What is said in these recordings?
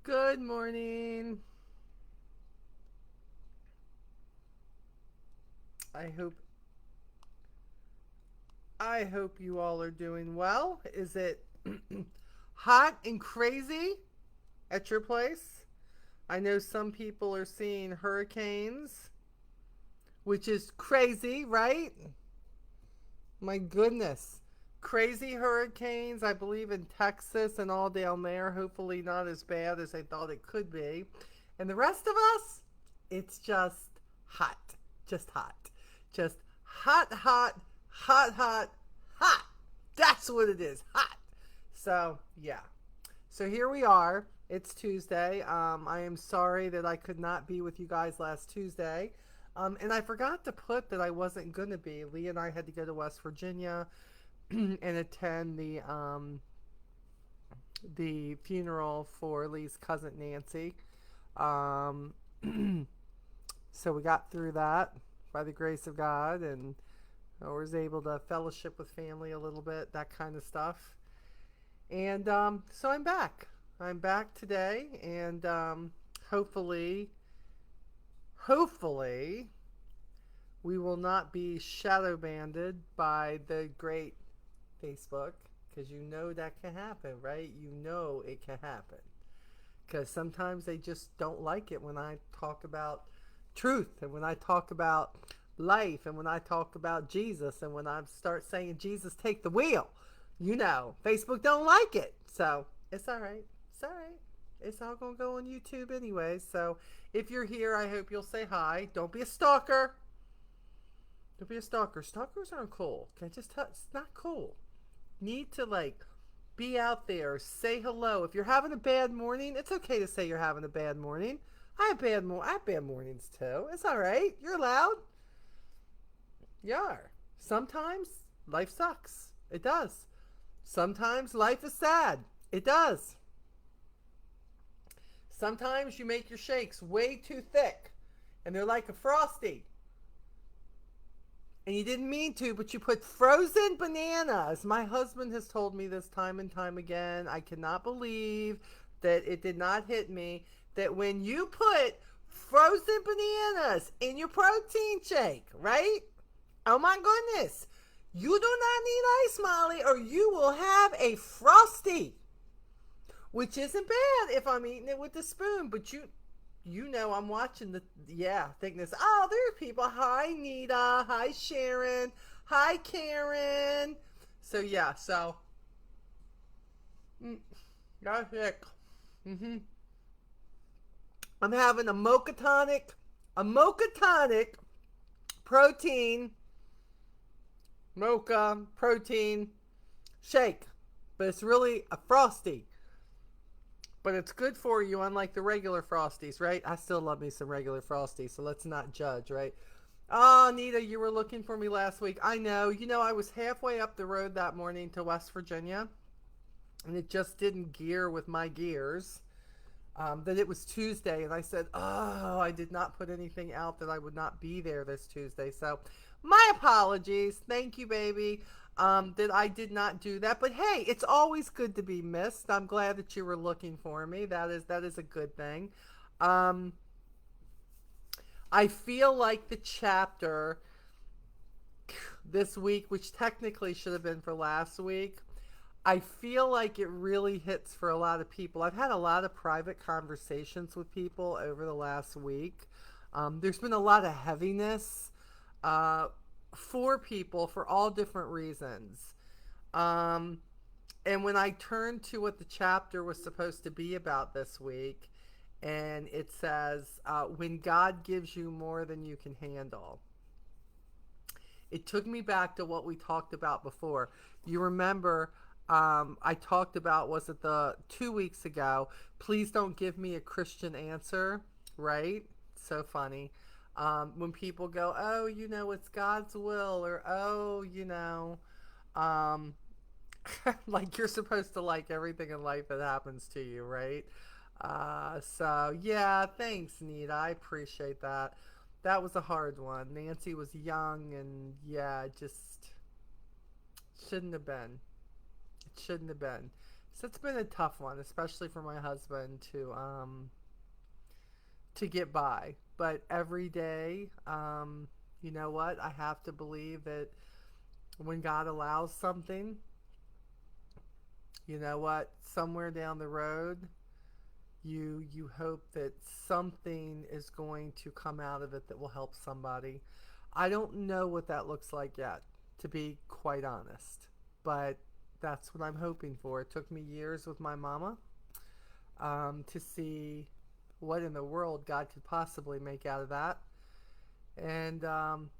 Good morning. I hope I hope you all are doing well. Is it hot and crazy at your place? I know some people are seeing hurricanes, which is crazy, right? My goodness. Crazy hurricanes, I believe in Texas and all down there. Hopefully not as bad as I thought it could be. And the rest of us, it's just hot. Just hot. Just hot, hot, hot, hot, hot. That's what it is. Hot. So, yeah. So here we are. It's Tuesday. I am sorry that I could not be with you guys last Tuesday. And I forgot to put that I wasn't going to be. Lee and I had to go to West Virginia and attend the funeral for Lee's cousin Nancy. Um, so we got through that by the grace of God, and I was able to fellowship with family a little bit, that kind of stuff. And so I'm back. I'm back today, and hopefully, we will not be shadow banded by the great Facebook, because you know that can happen, right? You know it can happen. Because sometimes they just don't like it when I talk about truth and when I talk about life and when I talk about Jesus and when I start saying, Jesus, take the wheel. Facebook don't like it. So it's all right. It's all right. It's all going to go on YouTube anyway. So if you're here, I hope you'll say hi. Don't be a stalker. Don't be a stalker. Stalkers aren't cool. Can I just tell? It's not cool. Need to be out there, say hello. If you're having a bad morning, it's okay to say you're having a bad morning. I have bad mornings too. It's all right. You're allowed. You are. Sometimes life sucks. It does. Sometimes life is sad. It does. Sometimes you make your shakes way too thick and they're like a frosty. And you didn't mean to, but you put frozen bananas. My husband has told me this time and time again. I cannot believe that it did not hit me that when you put frozen bananas in your protein shake, right? Oh my goodness. You do not need ice, Molly, or you will have a frosty. Which isn't bad if I'm eating it with a spoon, but I'm watching the thickness. Oh, there are people. Hi, Nita. Hi, Sharon. Hi, Karen. So yeah, that's it. Mm-hmm. I'm having a mocha tonic, protein, mocha protein shake, but it's really a frosty. But it's good for you, unlike the regular Frosties, right? I still love me some regular Frosties, so let's not judge, right? Oh, Nita, you were looking for me last week. I know. I was halfway up the road that morning to West Virginia, and it just didn't gear with my gears. That it was Tuesday, and I said, oh, I did not put anything out that I would not be there this Tuesday. So, my apologies. Thank you, baby. That I did not do that. But hey, it's always good to be missed. I'm glad that you were looking for me. That is a good thing. Um, I feel like the chapter this week, which technically should have been for last week, I feel like it really hits for a lot of people. I've had a lot of private conversations with people over the last week. There's been a lot of heaviness for people for all different reasons. Um, and when I turned to what the chapter was supposed to be about this week, and it says, when God gives you more than you can handle, it took me back to what we talked about before. You remember I talked about, was it the 2 weeks ago? Please don't give me a Christian answer, right? So funny. When people go, oh, it's God's will, or oh, um, like you're supposed to like everything in life that happens to you, right? So yeah, thanks, Nita. I appreciate that. That was a hard one. Nancy was young, and yeah, it just shouldn't have been. It shouldn't have been. So it's been a tough one, especially for my husband to get by. But every day, you know what? I have to believe that when God allows something, you know what? Somewhere down the road, you hope that something is going to come out of it that will help somebody. I don't know what that looks like yet, to be quite honest, but that's what I'm hoping for. It took me years with my mama to see what in the world God could possibly make out of that. And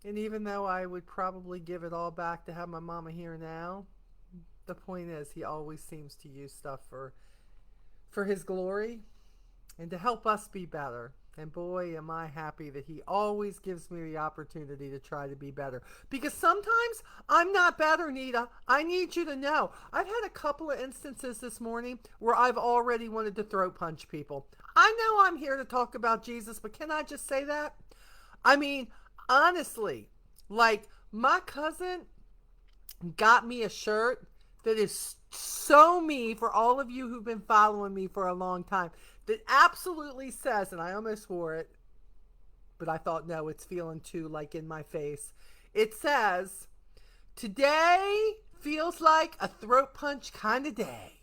even though I would probably give it all back to have my mama here now, the point is he always seems to use stuff for his glory and to help us be better. And boy, am I happy that he always gives me the opportunity to try to be better. Because sometimes I'm not better, Nita. I need you to know. I've had a couple of instances this morning where I've already wanted to throat punch people. I know I'm here to talk about Jesus, but can I just say that? I mean, honestly, like my cousin got me a shirt that is so me for all of you who've been following me for a long time that absolutely says, and I almost wore it, but I thought, no, it's feeling too like in my face. It says, today feels like a throat punch kind of day.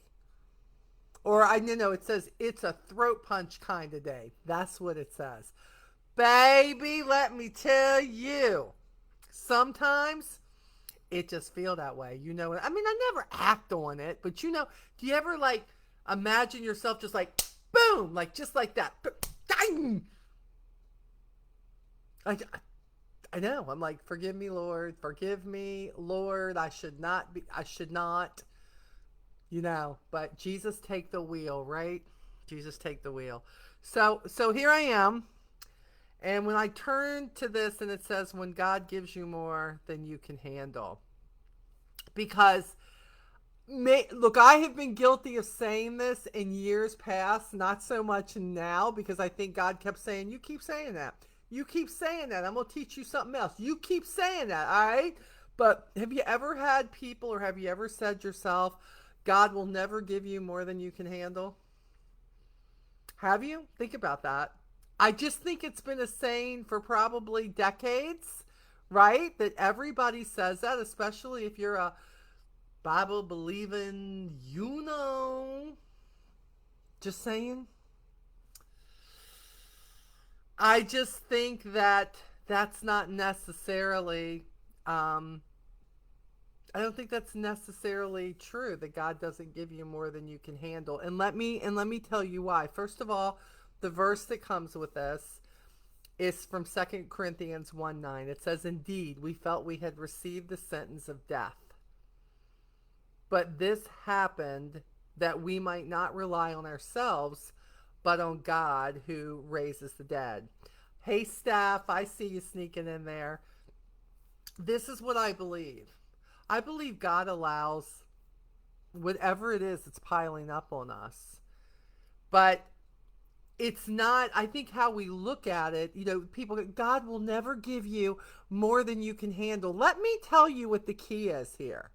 Or I know it says it's a throat punch kind of day. That's what it says. Baby, let me tell you, sometimes it just feel that way. You know, I mean, I never act on it, but you know, do you ever like imagine yourself just like boom, like just like that? I, I know. I'm like, forgive me, Lord. Forgive me, Lord. I should not be. I should not. You know, but Jesus take the wheel, right? Jesus take the wheel. So here I am. And when I turn to this and it says, when God gives you more than you can handle. Because, look, I have been guilty of saying this in years past, not so much now, because I think God kept saying, you keep saying that. You keep saying that. I'm going to teach you something else. You keep saying that, all right? But have you ever had people, or have you ever said yourself, God will never give you more than you can handle? Have you? Think about that. I just think it's been a saying for probably decades, right? That everybody says that, especially if you're a Bible believing, you know. Just saying. I just think that that's not necessarily, I don't think that's necessarily true that God doesn't give you more than you can handle. And let me tell you why. First of all, the verse that comes with this is from 2 Corinthians 1:9. It says, indeed, we felt we had received the sentence of death. But this happened that we might not rely on ourselves, but on God who raises the dead. Hey, staff, I see you sneaking in there. This is what I believe. I believe God allows whatever it is that's piling up on us. But it's not, I think how we look at it, you know, people, God will never give you more than you can handle. Let me tell you what the key is here.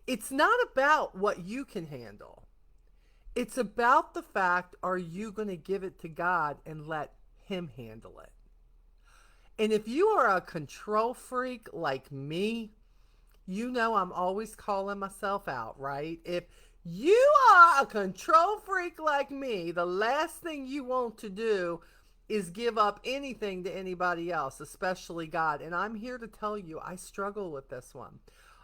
It's not about what you can handle. It's about the fact, are you going to give it to God and let him handle it? And if you are a control freak like me, you know I'm always calling myself out, right? If you are a control freak like me, the last thing you want to do is give up anything to anybody else, especially God. And I'm here to tell you, I struggle with this one.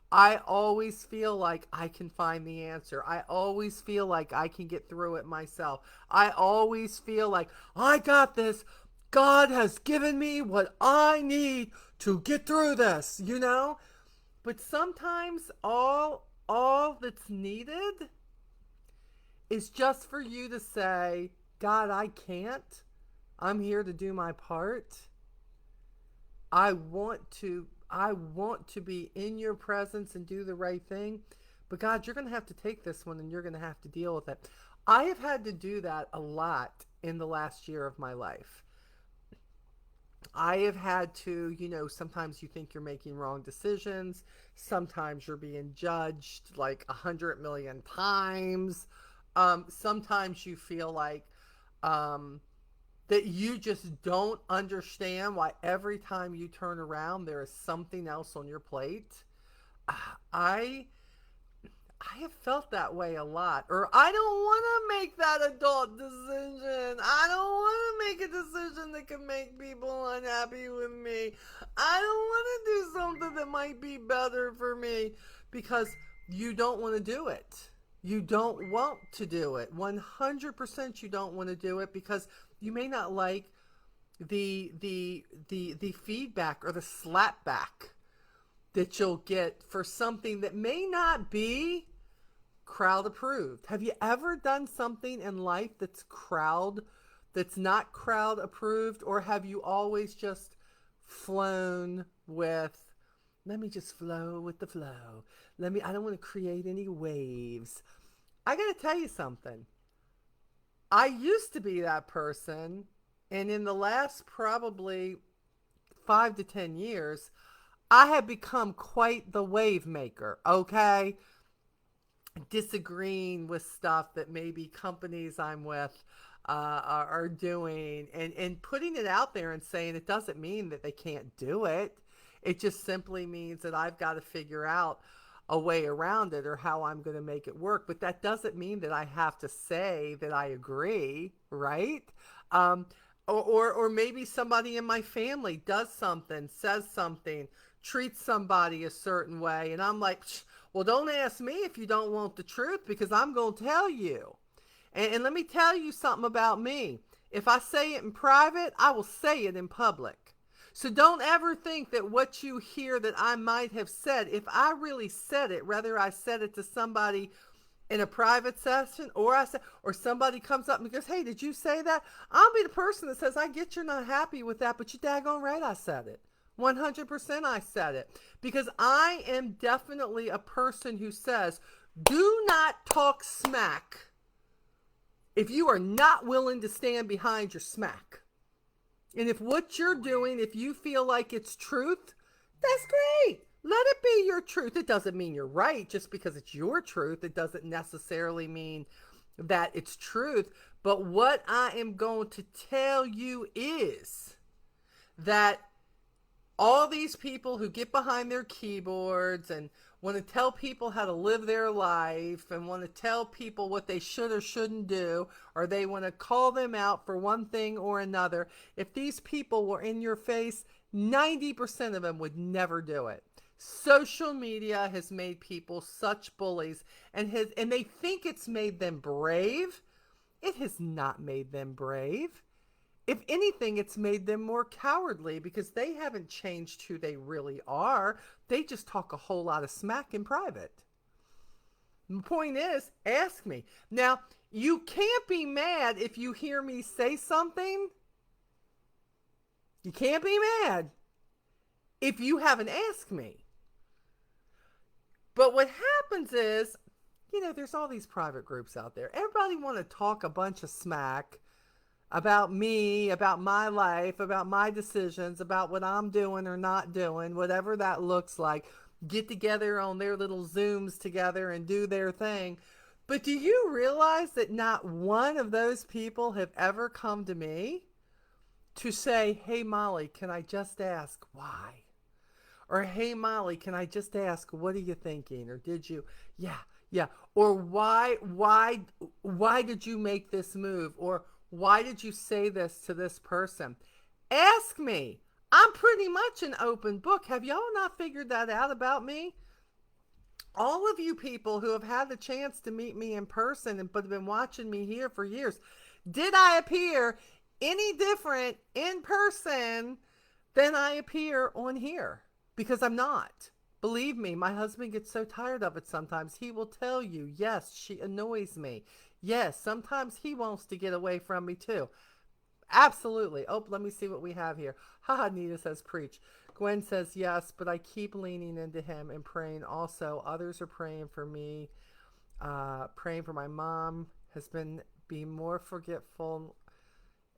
I always feel like I can find the answer. I always feel like I can get through it myself. I always feel like I got this. God has given me what I need to get through this, you know? But sometimes all that's needed is just for you to say, God, I can't. I'm here to do my part. I want to be in your presence and do the right thing. But God, you're going to have to take this one and you're going to have to deal with it. I have had to do that a lot in the last year of my life. I have had to, sometimes you think you're making wrong decisions. Sometimes you're being judged like 100 million times. Sometimes you feel like um, that you just don't understand why every time you turn around, there is something else on your plate. I I have felt that way a lot. Or I don't want to make that adult decision. I don't want to make a decision that can make people unhappy with me. I don't want to do something that might be better for me because you don't want to do it. You don't want to do it. 100% you don't want to do it because you may not like the feedback or the slapback that you'll get for something that may not be crowd approved. Have you ever done something in life that's not crowd approved, or have you always just flown with, let me just flow with the flow. I don't want to create any waves. I got to tell you something. I used to be that person, and in the last probably 5 to 10 years, I have become quite the wave maker, okay? Disagreeing with stuff that maybe companies I'm with are doing, and putting it out there and saying it doesn't mean that they can't do it. It just simply means that I've got to figure out a way around it or how I'm going to make it work. But that doesn't mean that I have to say that I agree, right? Um, or maybe somebody in my family does something, says something, treats somebody a certain way, and I'm like, well, don't ask me if you don't want the truth because I'm going to tell you. And let me tell you something about me. If I say it in private, I will say it in public. So don't ever think that what you hear that I might have said, if I really said it, whether I said it to somebody in a private session or somebody comes up and goes, hey, did you say that? I'll be the person that says, I get you're not happy with that, but you daggone right I said it. 100% I said it. Because I am definitely a person who says, do not talk smack if you are not willing to stand behind your smack. And if what you're doing, if you feel like it's truth, that's great. Let it be your truth. It doesn't mean you're right just because it's your truth. It doesn't necessarily mean that it's truth. But what I am going to tell you is that all these people who get behind their keyboards and want to tell people how to live their life and want to tell people what they should or shouldn't do, or they want to call them out for one thing or another, if these people were in your face, 90% of them would never do it. Social media has made people such bullies, and they think it's made them brave. It has not made them brave. If anything, it's made them more cowardly because they haven't changed who they really are. They just talk a whole lot of smack in private. The point is, ask me. Now, you can't be mad if you hear me say something. You can't be mad if you haven't asked me. But what happens is, there's all these private groups out there. Everybody want to talk a bunch of smack about me, about my life, about my decisions, about what I'm doing or not doing, whatever that looks like. Get together on their little Zooms together and do their thing. But do you realize that not one of those people have ever come to me to say, hey, Molly, can I just ask why? Or, hey, Molly, can I just ask, what are you thinking? Or did you, yeah. Or why did you make this move? Or why did you say this to this person? Ask me. I'm pretty much an open book. Have y'all not figured that out about me? All of you people who have had the chance to meet me in person but have been watching me here for years, did I appear any different in person than I appear on here? Because I'm not. Believe me, my husband gets so tired of it sometimes. He will tell you, yes, she annoys me. Yes, sometimes he wants to get away from me too. Absolutely. Oh, let me see what we have here. Haha, Nita says preach. Gwen says yes, but I keep leaning into him and praying also. Others are praying for me. Praying for my mom has been more forgetful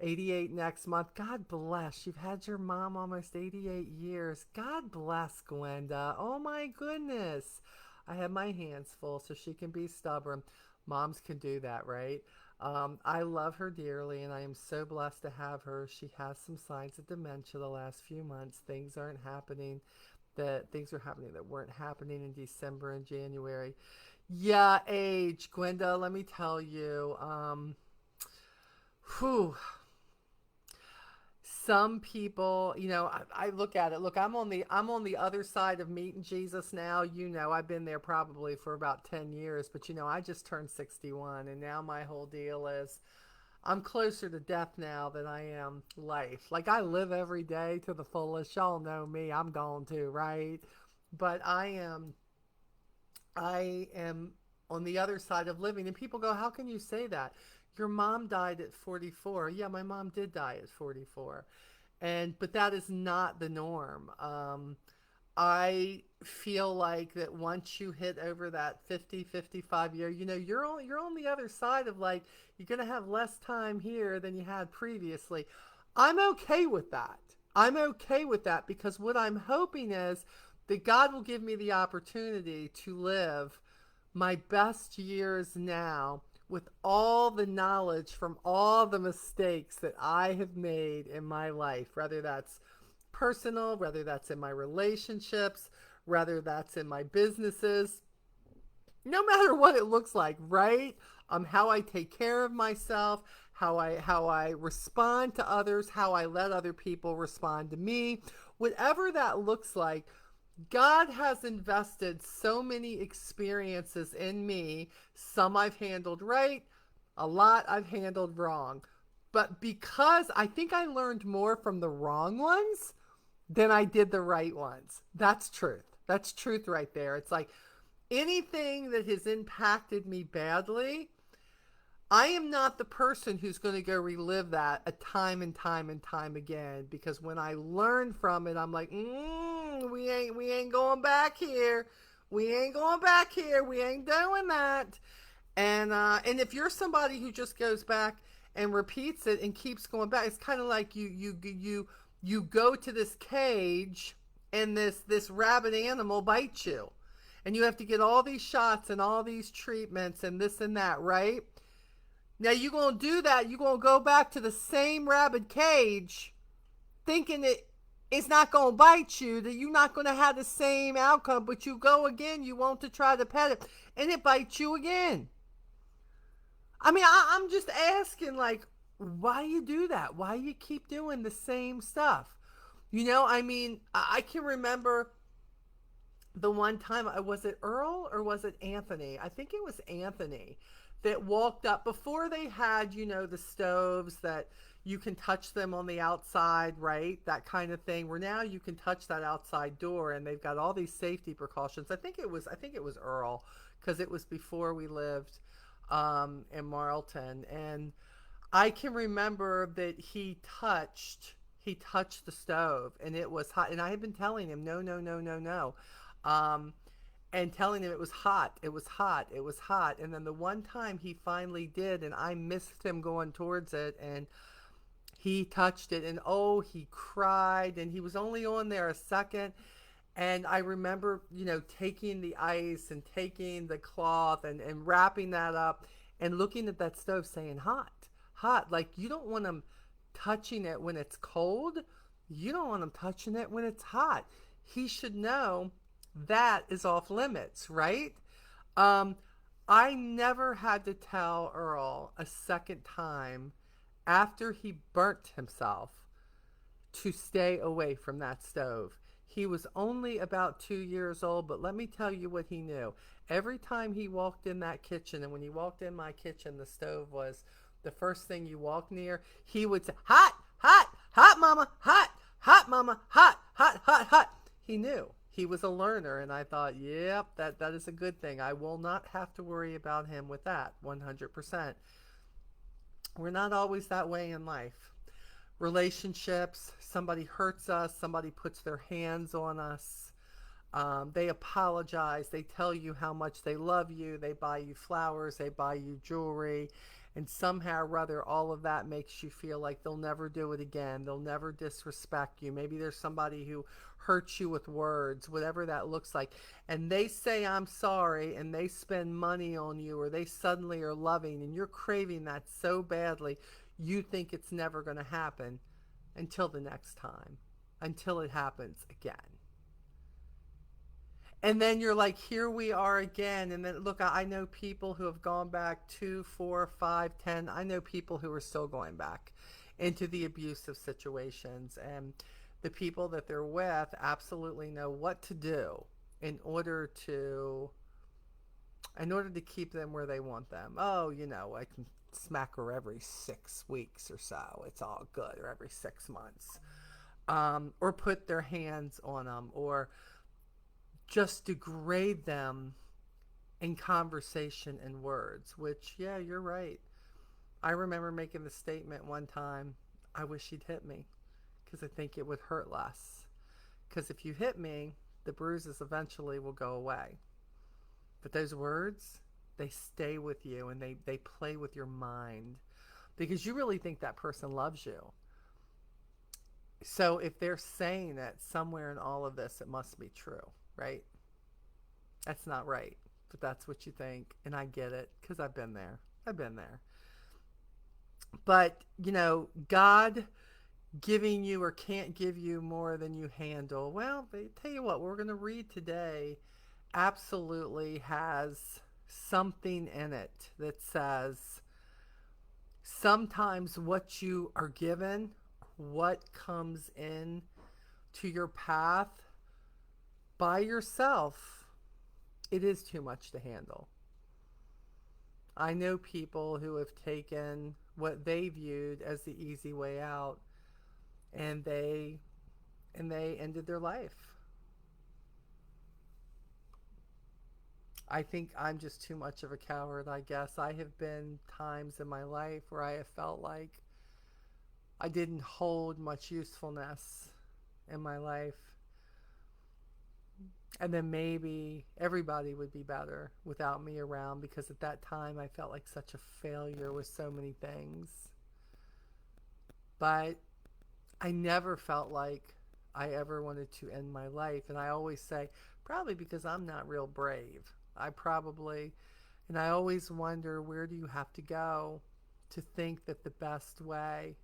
88 next month. God bless. You've had your mom almost 88 years. God bless, Gwenda. Oh my goodness. I have my hands full so she can be stubborn. Moms can do that, right? I love her dearly and I am so blessed to have her. She has some signs of dementia the last few months. Things aren't happening that things are happening that weren't happening in December and January. Yeah, age, Gwenda, let me tell you. Whew, some people, I look at it. Look, I'm on the other side of meeting Jesus now. I've been there probably for about 10 years, but I just turned 61 and now my whole deal is I'm closer to death now than I am life. Like I live every day to the fullest. Y'all know me. I'm going to, right? But I am on the other side of living and people go, "How can you say that? Your mom died at 44." Yeah, my mom did die at 44, but that is not the norm. I feel like that once you hit over that 50, 55 year, you're on the other side of like you're going to have less time here than you had previously. I'm okay with that. I'm okay with that because what I'm hoping is that God will give me the opportunity to live my best years now with all the knowledge from all the mistakes that I have made in my life, whether that's personal, whether that's in my relationships, whether that's in my businesses, no matter what it looks like, right? How I take care of myself, how I respond to others, how I let other people respond to me, whatever that looks like. God has invested so many experiences in me. Some I've handled right, a lot I've handled wrong. But because I think I learned more from the wrong ones than I did the right ones. That's truth. That's truth right there. It's like anything that has impacted me badly, I am not the person who's going to go relive that a time and time and time again because when I learn from it, I'm like, we ain't going back here. We ain't going back here. We ain't doing that. And if you're somebody who just goes back and repeats it and keeps going back, it's kind of like you go to this cage and this rabid animal bites you, and you have to get all these shots and all these treatments and this and that, right? Now you're gonna do that. You're gonna go back to the same rabid cage, thinking it's not gonna bite you. That you're not gonna have the same outcome. But you go again. You want to try to pet it, and it bites you again. I mean, I'm just asking, like, why you do that? Why you keep doing the same stuff? I mean, I can remember the one time, was it Earl or was it Anthony? I think it was Anthony that walked up before they had, the stoves that you can touch them on the outside, right? That kind of thing. Where now you can touch that outside door and they've got all these safety precautions. I think it was Earl because it was before we lived in Marlton, and I can remember that he touched the stove and it was hot, and I had been telling him no, no, no, no, no, um, and telling him it was hot, it was hot, it was hot, and then the one time he finally did, and I missed him going towards it, and he touched it, and oh, he cried, and he was only on there a second, and I remember, taking the ice and taking the cloth and wrapping that up and looking at that stove saying, hot, hot. Like, you don't want them touching it when it's cold. You don't want them touching it when it's hot. He should know that is off limits, right? Um, I never had to tell Earl a second time after he burnt himself to stay away from that stove. He was only about 2 years old, but let me tell you what he knew. Every time he walked in that kitchen, and when he walked in my kitchen, the stove was the first thing you walk near, he would say, hot, hot, hot, mama, hot, mama, hot, hot, hot, hot. He knew. He was a learner, and I thought, yep, that is a good thing. I will not have to worry about him with that 100%. We're not always that way in life. Relationships, somebody hurts us, somebody puts their hands on us, they apologize, they tell you how much they love you, they buy you flowers, they buy you jewelry, And somehow or other, all of that makes you feel like they'll never do it again. They'll never disrespect you. Maybe there's somebody who hurts you with words, whatever that looks like. And they say, I'm sorry, and they spend money on you, or they suddenly are loving, and you're craving that so badly, you think it's never going to happen until the next time, until it happens again. And then you're like, here we are again. And then look, I know people who have gone back 2, 4, 5, 10. I know people who are still going back into the abusive situations, and the people that they're with absolutely know what to do in order to keep them where they want them. Oh, I can smack her every 6 weeks or so. It's all good. Or every 6 months. Or put their hands on them, or just degrade them in conversation and words, which, yeah, you're right. I remember making the statement one time, I wish he'd hit me because I think it would hurt less. Because if you hit me, the bruises eventually will go away. But those words, they stay with you, and they play with your mind because you really think that person loves you. So if they're saying that somewhere in all of this, it must be true, right? That's not right, but that's what you think, and I get it because I've been there. I've been there. But, God giving you or can't give you more than you handle. Well, they tell you what, we're going to read today absolutely has something in it that says sometimes what you are given, what comes in to your path by yourself, it is too much to handle. I know people who have taken what they viewed as the easy way out, and they ended their life. I think I'm just too much of a coward, I guess. I have been times in my life where I have felt like I didn't hold much usefulness in my life. And then maybe everybody would be better without me around, because at that time I felt like such a failure with so many things. But I never felt like I ever wanted to end my life. And I always say, probably because I'm not real brave. And I always wonder, where do you have to go to think that the best way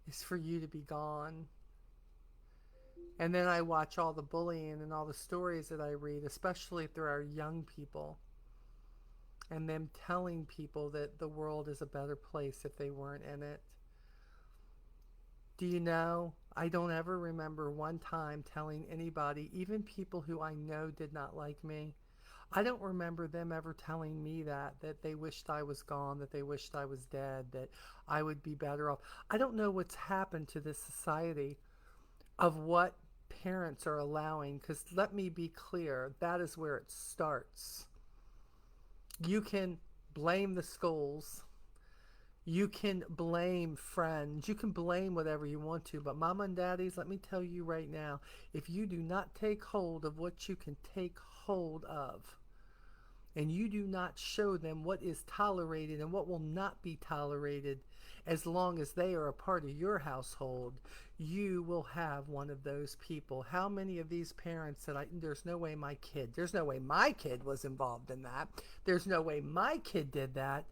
is for you to be gone? And then I watch all the bullying and all the stories that I read, especially through our young people, and them telling people that the world is a better place if they weren't in it. Do you know, I don't ever remember one time telling anybody, even people who I know did not like me, I don't remember them ever telling me that they wished I was gone, that they wished I was dead, that I would be better off. I don't know what's happened to this society of what parents are allowing, because let me be clear, that is where it starts. You can blame the schools, you can blame friends, you can blame whatever you want to, but mama and daddies, let me tell you right now, if you do not take hold of what you can take hold of, and you do not show them what is tolerated and what will not be tolerated as long as they are a part of your household, you will have one of those people. How many of these parents said, there's no way there's no way my kid was involved in that. There's no way my kid did that.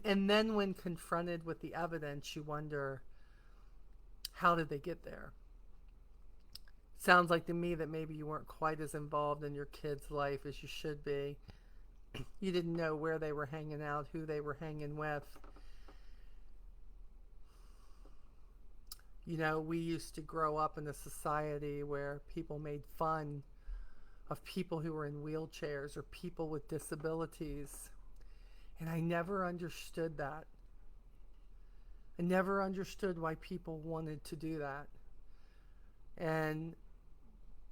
And then when confronted with the evidence, you wonder, how did they get there? Sounds like to me that maybe you weren't quite as involved in your kid's life as you should be. You didn't know where they were hanging out, who they were hanging with. We used to grow up in a society where people made fun of people who were in wheelchairs or people with disabilities. And I never understood that. I never understood why people wanted to do that. And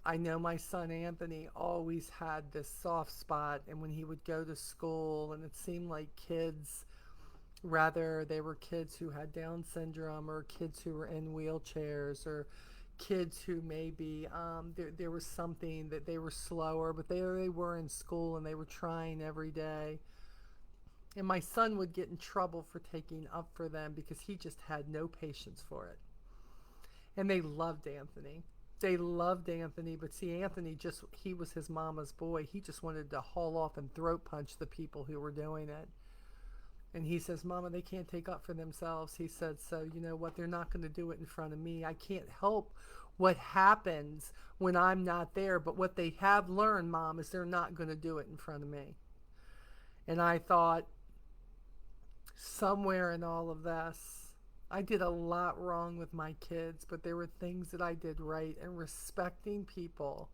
I know my son Anthony always had this soft spot, and when he would go to school, and it seemed like kids, rather they were kids who had Down syndrome, or kids who were in wheelchairs, or kids who maybe there was something that they were slower, but they were in school and they were trying every day. And my son would get in trouble for taking up for them because he just had no patience for it. And they loved Anthony. They loved Anthony, but see, Anthony just, he was his mama's boy. He just wanted to haul off and throat punch the people who were doing it. And he says, Mama, they can't take up for themselves. He said, so you know what? They're not going to do it in front of me. I can't help what happens when I'm not there. But what they have learned, Mom, is they're not going to do it in front of me. And I thought, somewhere in all of this, I did a lot wrong with my kids, but there were things that I did right, and respecting people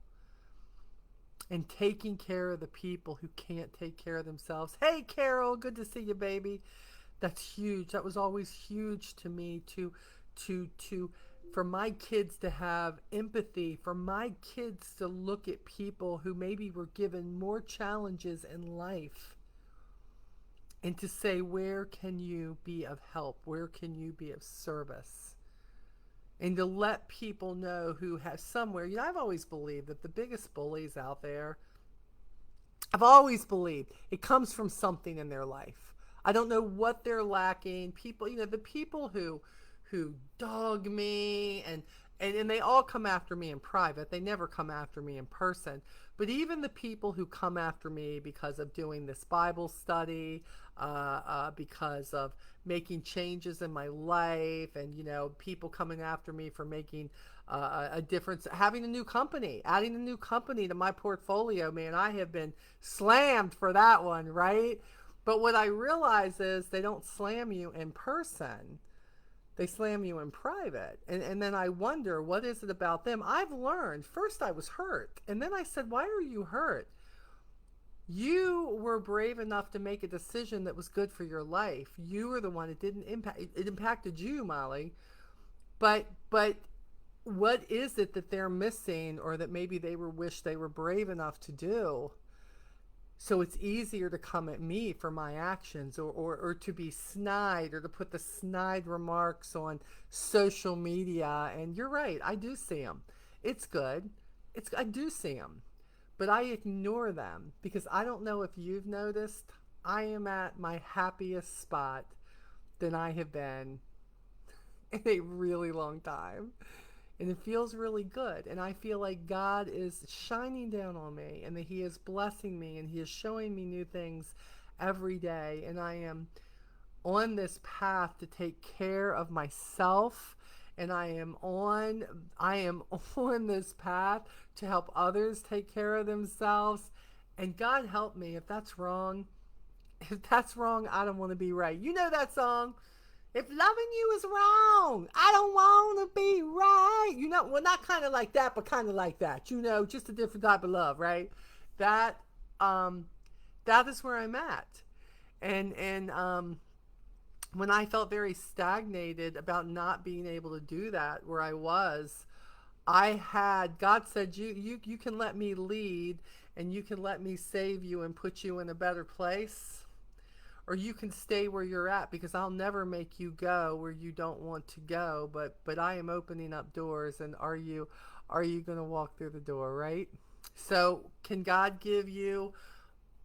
and taking care of the people who can't take care of themselves. Hey, Carol, good to see you, baby. That's huge. That was always huge to me to for my kids to have empathy, for my kids to look at people who maybe were given more challenges in life and to say, where can you be of help? Where can you be of service? And to let people know who have somewhere. You know, I've always believed that the biggest bullies out there, I've always believed it comes from something in their life. I don't know what they're lacking. People, you know, the people who dog me and they all come after me in private. They never come after me in person. But even the people who come after me because of doing this Bible study, because of making changes in my life, and you know, people coming after me for making a difference, having a new company, adding a new company to my portfolio, man, I have been slammed for that one, right? But what I realize is they don't slam you in person. They slam you in private. And then I wonder, what is it about them? I've learned, first I was hurt. And then I said, why are you hurt? You were brave enough to make a decision that was good for your life. You were the one. It didn't impact. It impacted you, Molly. But what is it that they're missing, or that maybe they were wish they were brave enough to do? So it's easier to come at me for my actions, or to be snide, or to put the snide remarks on social media. And you're right, I do see them. It's good. I do see them. But I ignore them because I don't know if you've noticed, I am at my happiest spot than I have been in a really long time. And it feels really good. And I feel like God is shining down on me, and that He is blessing me, and He is showing me new things every day. And I am on this path to take care of myself. And I am on this path to help others take care of themselves. And God help me if that's wrong. If that's wrong, I don't want to be right. You know that song? If loving you is wrong, I don't want to be right. You know, well, not kind of like that, but kind of like that. You know, just a different type of love, right? That that is where I'm at. And when I felt very stagnated about not being able to do that where I was, God said, you can let me lead, and you can let me save you and put you in a better place, or you can stay where you're at, because I'll never make you go where you don't want to go, but I am opening up doors. And are you going to walk through the door, right? So can God give you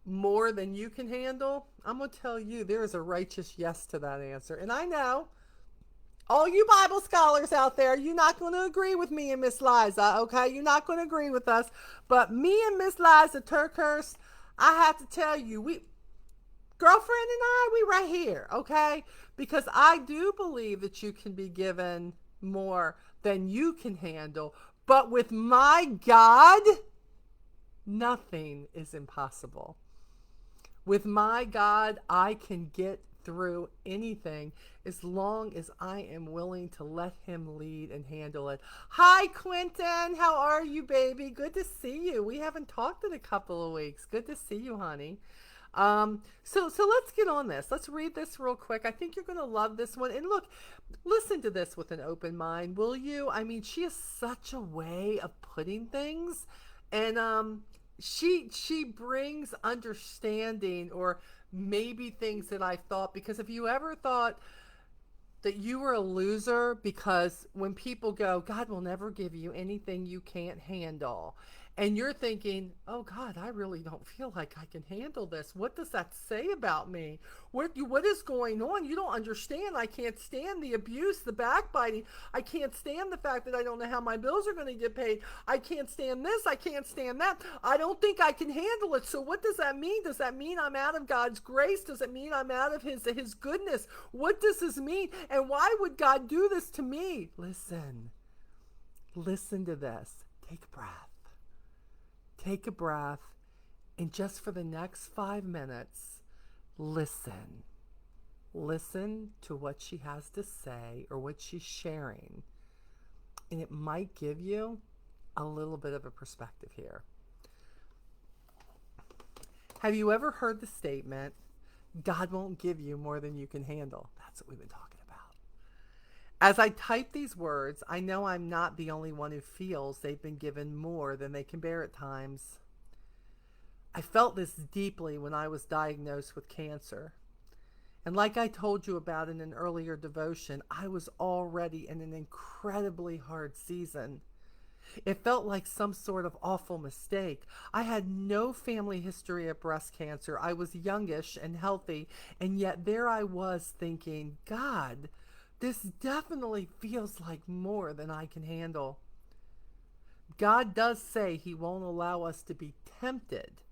more than you can handle? I'm going to tell you, there is a righteous yes to that answer. And I know all you Bible scholars out there, you're not going to agree with me and Miss Liza, okay? You're not going to agree with us. But me and Miss Liza Turkhurst, I have to tell you, girlfriend and I, we right here, okay? Because I do believe that you can be given more than you can handle. But with my God, nothing is impossible. With my God, I can get through anything as long as I am willing to let Him lead and handle it. Hi, Quentin. How are you, baby? Good to see you. We haven't talked in a couple of weeks. Good to see you, honey. So let's get on this. Let's read this real quick. I think you're going to love this one. And look, listen to this with an open mind, will you? I mean, she has such a way of putting things, and she brings understanding, or maybe things that I thought. Because if you ever thought that you were a loser, because when people go, God will never give you anything you can't handle, And you're thinking, oh God, I really don't feel like I can handle this. What does that say about me? What is going on? You don't understand. I can't stand the abuse, the backbiting. I can't stand the fact that I don't know how my bills are going to get paid. I can't stand this. I can't stand that. I don't think I can handle it. So what does that mean? Does that mean I'm out of God's grace? Does it mean I'm out of his goodness? What does this mean? And why would God do this to me? Listen. Listen to this. Take a breath. Take a breath, and just for the next 5 minutes, listen. Listen to what she has to say or what she's sharing, and it might give you a little bit of a perspective here. Have you ever heard the statement, God won't give you more than you can handle? That's what we've been talking about. As I type these words, I know I'm not the only one who feels they've been given more than they can bear at times. I felt this deeply when I was diagnosed with cancer. And like I told you about in an earlier devotion, I was already in an incredibly hard season. It felt like some sort of awful mistake. I had no family history of breast cancer. I was youngish and healthy, and yet there I was thinking, God, this definitely feels like more than I can handle. God does say he won't allow us to be tempted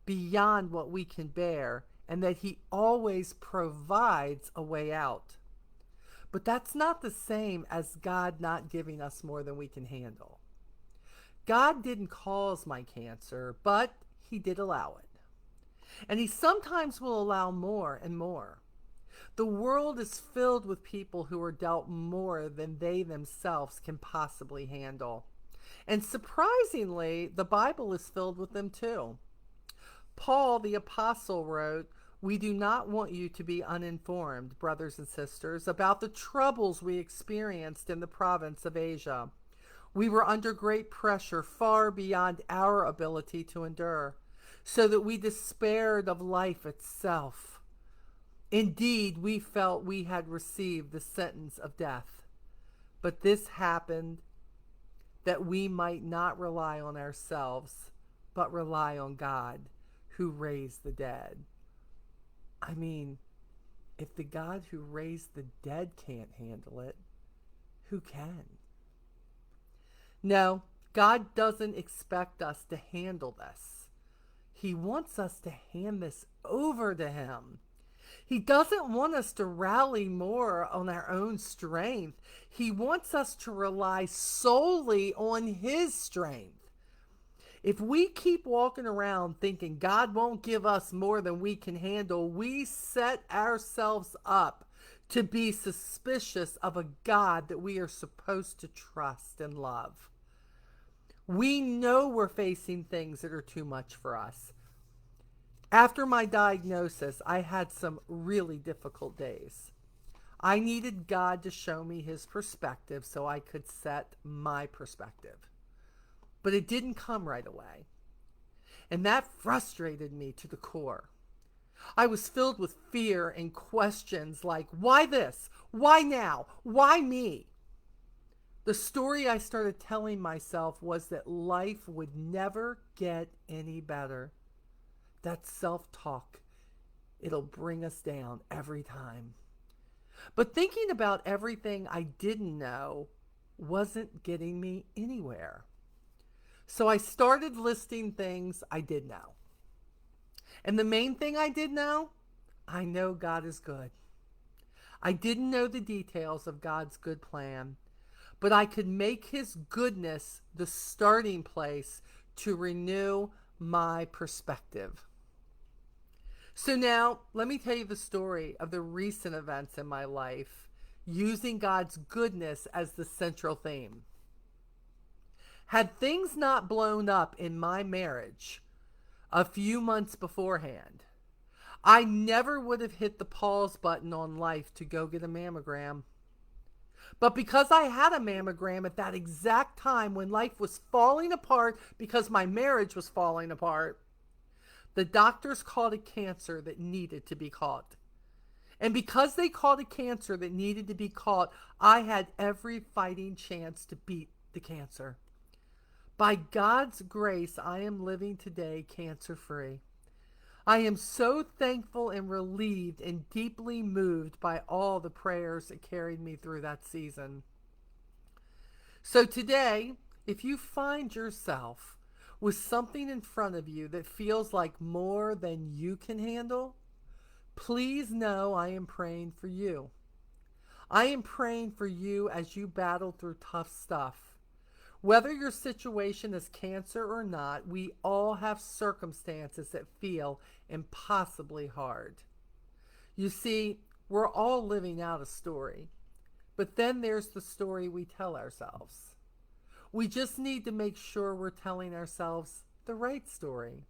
beyond what we can bear, and that he always provides a way out. But that's not the same as God not giving us more than we can handle. God didn't cause my cancer, but he did allow it. And he sometimes will allow more and more. The world is filled with people who are dealt more than they themselves can possibly handle. And surprisingly, the Bible is filled with them too. Paul the apostle wrote, "We do not want you to be uninformed, brothers and sisters, about the troubles we experienced in the province of Asia. We were under great pressure, far beyond our ability to endure, so that we despaired of life itself. Indeed, we felt we had received the sentence of death. But this happened that we might not rely on ourselves, but rely on God, who raised the dead." I mean, if the God who raised the dead can't handle it, who can? No, God doesn't expect us to handle this. He wants us to hand this over to him. He doesn't want us to rally more on our own strength. He wants us to rely solely on his strength. If we keep walking around thinking God won't give us more than we can handle, we set ourselves up to be suspicious of a God that we are supposed to trust and love. We know we're facing things that are too much for us. After my diagnosis, I had some really difficult days. I needed God to show me his perspective so I could set my perspective. But it didn't come right away. And that frustrated me to the core. I was filled with fear and questions like, why this? Why now? Why me? The story I started telling myself was that life would never get any better. That self-talk, it'll bring us down every time. But thinking about everything I didn't know wasn't getting me anywhere. So I started listing things I did know. And the main thing I did know, I know God is good. I didn't know the details of God's good plan, but I could make his goodness the starting place to renew my perspective. So now, let me tell you the story of the recent events in my life, using God's goodness as the central theme. Had things not blown up in my marriage a few months beforehand, I never would have hit the pause button on life to go get a mammogram. But because I had a mammogram at that exact time when life was falling apart because my marriage was falling apart, the doctors caught a cancer that needed to be caught. And because they caught a cancer that needed to be caught, I had every fighting chance to beat the cancer. By God's grace, I am living today cancer free. I am so thankful and relieved and deeply moved by all the prayers that carried me through that season. So today, if you find yourself with something in front of you that feels like more than you can handle, please know I am praying for you. I am praying for you as you battle through tough stuff. Whether your situation is cancer or not, we all have circumstances that feel impossibly hard. You see, we're all living out a story, but then there's the story we tell ourselves. We just need to make sure we're telling ourselves the right story.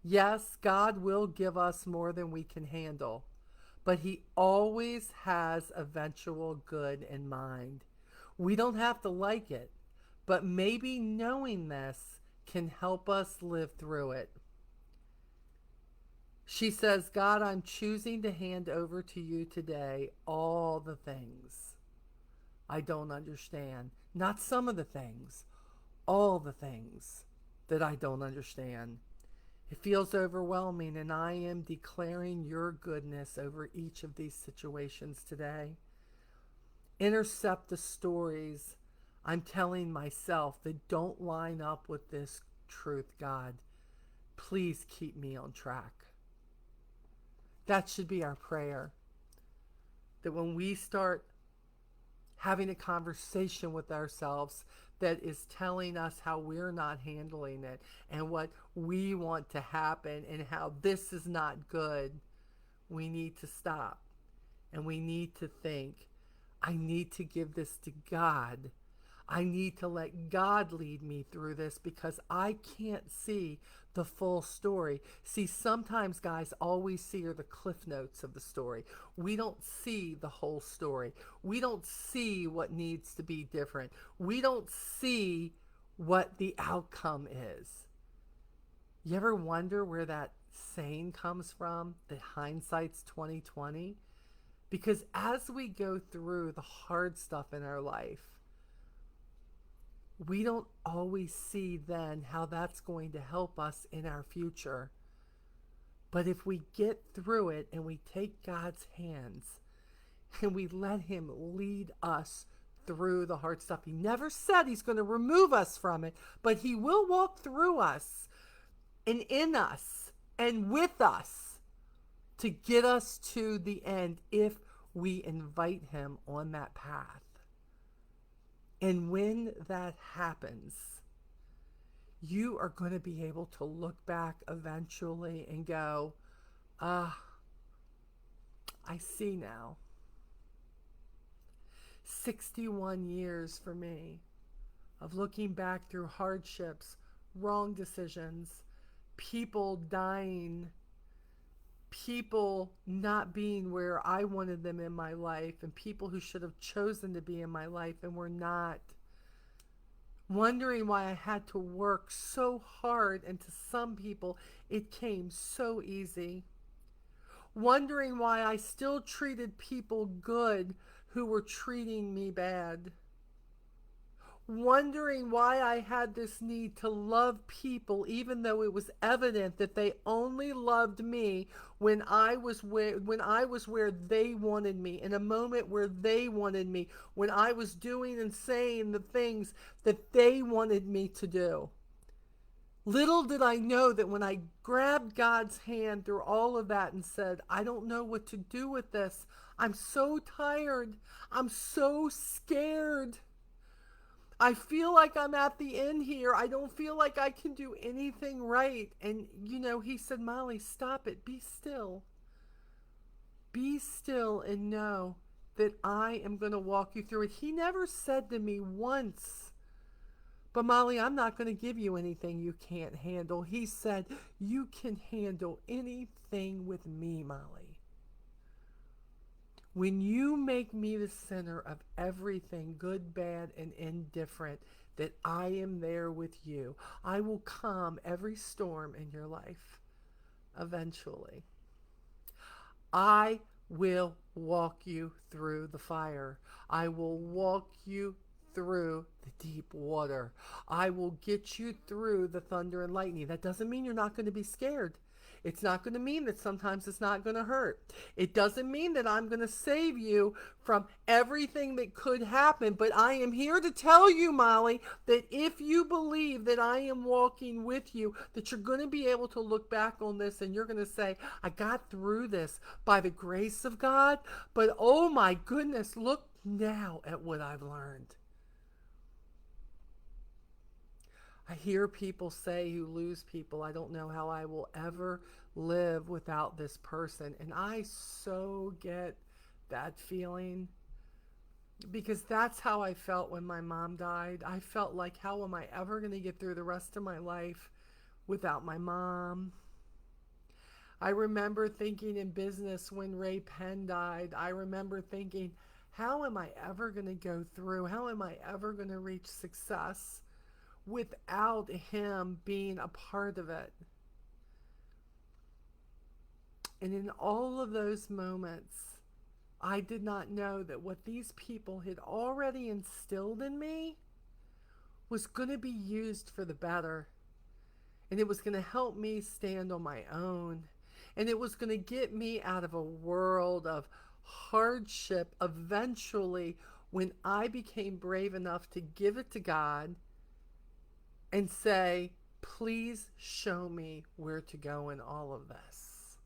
Yes, God will give us more than we can handle, but He always has eventual good in mind. We don't have to like it, but maybe knowing this can help us live through it. She says, God, I'm choosing to hand over to you today all the things I don't understand. Not some of the things, all the things that I don't understand. It feels overwhelming, and I am declaring your goodness over each of these situations today. Intercept the stories I'm telling myself that don't line up with this truth, God. Please keep me on track. That should be our prayer. That when we start having a conversation with ourselves that is telling us how we're not handling it and what we want to happen and how this is not good, we need to stop and we need to think, I need to give this to God. I need to let God lead me through this because I can't see the full story. See, sometimes, guys, all we see are the cliff notes of the story. We don't see the whole story. We don't see what needs to be different. We don't see what the outcome is. You ever wonder where that saying comes from, that hindsight's 2020? Because as we go through the hard stuff in our life, we don't always see then how that's going to help us in our future. But if we get through it and we take God's hands and we let Him lead us through the hard stuff, He never said He's going to remove us from it, but He will walk through us and in us and with us to get us to the end if we invite Him on that path. And when that happens, you are going to be able to look back eventually and go, ah, I see now. 61 years for me of looking back through hardships, wrong decisions, people dying, people not being where I wanted them in my life, and people who should have chosen to be in my life and were not. Wondering why I had to work so hard, and to some people it came so easy. Wondering why I still treated people good who were treating me bad. Wondering why I had this need to love people even though it was evident that they only loved me when I was where they wanted me, in a moment where they wanted me, when I was doing and saying the things that they wanted me to do. Little did I know that when I grabbed God's hand through all of that and said, I don't know what to do with this. I'm so tired. I'm so scared. I feel like I'm at the end here. I don't feel like I can do anything right. And, He said, Molly, stop it. Be still. Be still and know that I am going to walk you through it. He never said to me once, but Molly, I'm not going to give you anything you can't handle. He said, you can handle anything with me, Molly. When you make me the center of everything, good, bad, and indifferent, that I am there with you, I will calm every storm in your life eventually. I will walk you through the fire. I will walk you through the deep water. I will get you through the thunder and lightning. That doesn't mean you're not going to be scared. It's not going to mean that sometimes it's not going to hurt. It doesn't mean that I'm going to save you from everything that could happen. But I am here to tell you, Molly, that if you believe that I am walking with you, that you're going to be able to look back on this and you're going to say, I got through this by the grace of God. But oh my goodness, look now at what I've learned. I hear people say who lose people, I don't know how I will ever live without this person. And I so get that feeling because that's how I felt when my mom died. I felt like, how am I ever going to get through the rest of my life without my mom? I remember thinking in business when Ray Penn died, I remember thinking, how am I ever going to go through? How am I ever going to reach success without him being a part of it? And in all of those moments, I did not know that what these people had already instilled in me was going to be used for the better. And it was going to help me stand on my own. And it was going to get me out of a world of hardship eventually when I became brave enough to give it to God and say, please show me where to go in all of this.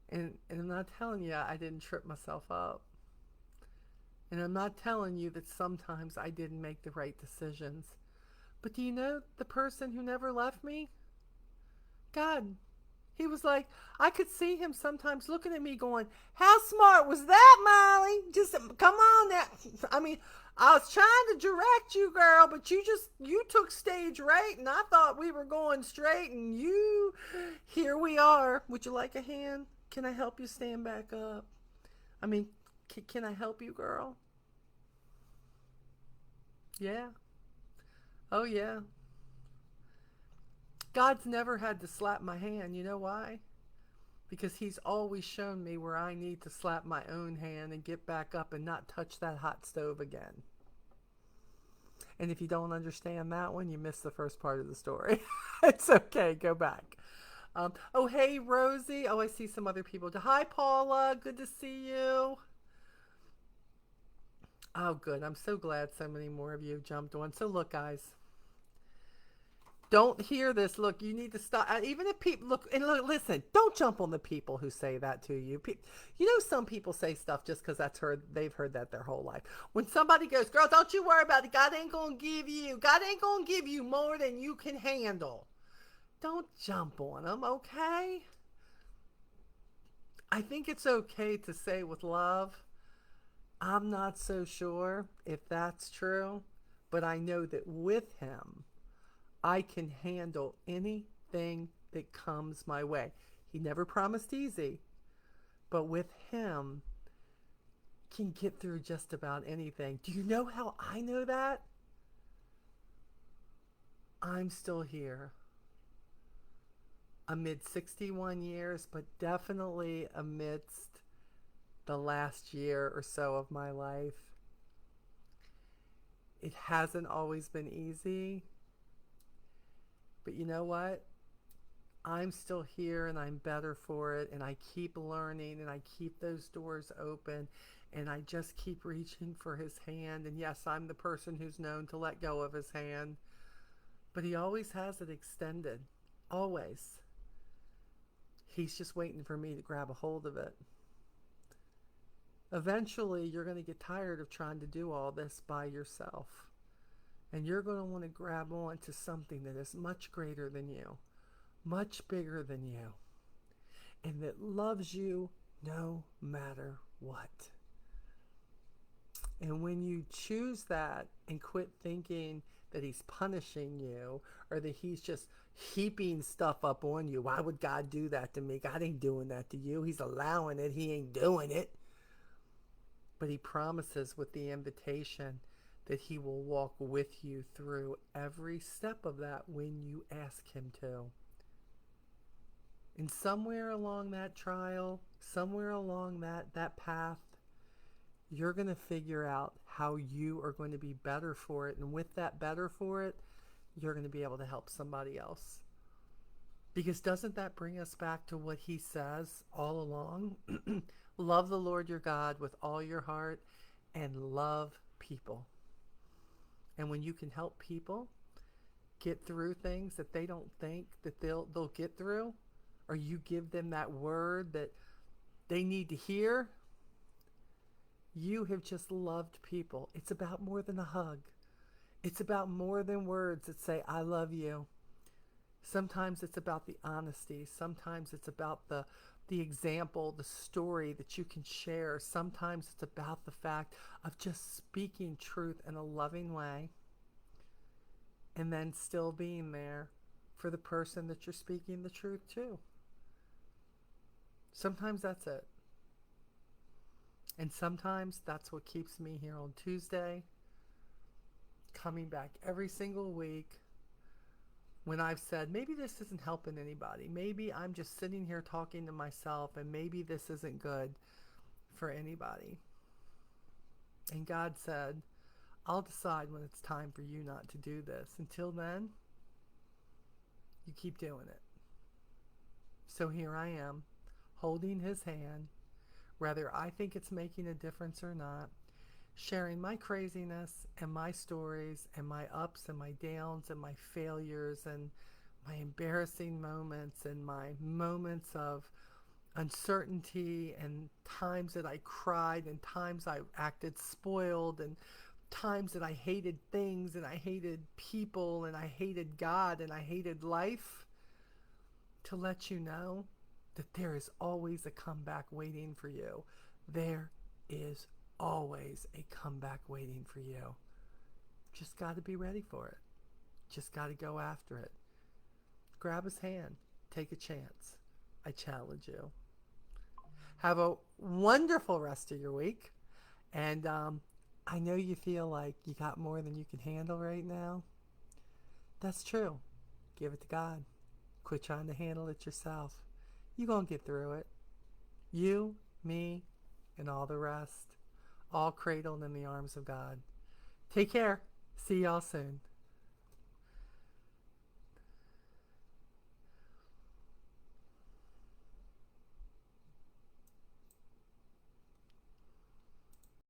And I'm not telling you I didn't trip myself up. And I'm not telling you that sometimes I didn't make the right decisions. But do you know the person who never left me? God. He was like, I could see him sometimes looking at me going, how smart was that, Molly? Just come on now. I mean, I was trying to direct you, girl, but you took stage right, and I thought we were going straight, and here we are. Would you like a hand? Can I help you stand back up? I mean, can I help you, girl? Yeah. Oh, yeah. God's never had to slap my hand. You know why? Because he's always shown me where I need to slap my own hand and get back up and not touch that hot stove again. And if you don't understand that one, you missed the first part of the story. It's okay. Go back. Oh, hey, Rosie. Oh, I see some other people. Hi, Paula. Good to see you. Oh, good. I'm so glad so many more of you have jumped on. So look, guys. Don't hear this. Look, you need to stop. Even if people look and look, listen. Don't jump on the people who say that to you. You know, some people say stuff just because they've heard that their whole life. When somebody goes, "Girl, don't you worry about it. God ain't gonna give you more than you can handle." Don't jump on them, okay? I think it's okay to say with love, I'm not so sure if that's true, but I know that with him, I can handle anything that comes my way. He never promised easy, but with him, can get through just about anything. Do you know how I know that? I'm still here. Amid 61 years, but definitely amidst the last year or so of my life. It hasn't always been easy. But you know what? I'm still here and I'm better for it. And I keep learning and I keep those doors open. And I just keep reaching for his hand. And yes, I'm the person who's known to let go of his hand. But he always has it extended. Always. He's just waiting for me to grab a hold of it. Eventually, you're going to get tired of trying to do all this by yourself. And you're going to want to grab on to something that is much greater than you, much bigger than you, and that loves you no matter what. And when you choose that and quit thinking that he's punishing you or that he's just heaping stuff up on you, why would God do that to me? God ain't doing that to you. He's allowing it. He ain't doing it. But he promises with the invitation that he will walk with you through every step of that when you ask him to. And somewhere along that trial, somewhere along that path, you're going to figure out how you are going to be better for it. And with that better for it, you're going to be able to help somebody else. Because doesn't that bring us back to what he says all along? Love the Lord your God with all your heart and love people. And when you can help people get through things that they don't think that they'll get through, or you give them that word that they need to hear, you have just loved people. It's about more than a hug. It's about more than words that say I love you. Sometimes it's about the honesty. Sometimes it's about the example, the story that you can share. Sometimes it's about the fact of just speaking truth in a loving way and then still being there for the person that you're speaking the truth to. Sometimes that's it. And sometimes that's what keeps me here on Tuesday, coming back every single week when I've said, maybe this isn't helping anybody. Maybe I'm just sitting here talking to myself, and maybe this isn't good for anybody. And God said, I'll decide when it's time for you not to do this. Until then, you keep doing it. So here I am, holding his hand, whether I think it's making a difference or not, sharing my craziness and my stories and my ups and my downs and my failures and my embarrassing moments and my moments of uncertainty and times that I cried and times I acted spoiled and times that I hated things and I hated people and I hated God and I hated life, to let you know that there is always a comeback waiting for you. There is always a comeback waiting for you. Just got to be ready for it. Just got to go after it. Grab his hand. Take a chance. I challenge you. Have a wonderful rest of your week. And I know you feel like you got more than you can handle right now. That's true. Give it to God. Quit trying to handle it yourself. You're going to get through it. You, me, and all the rest. All cradled in the arms of God. Take care. See y'all soon.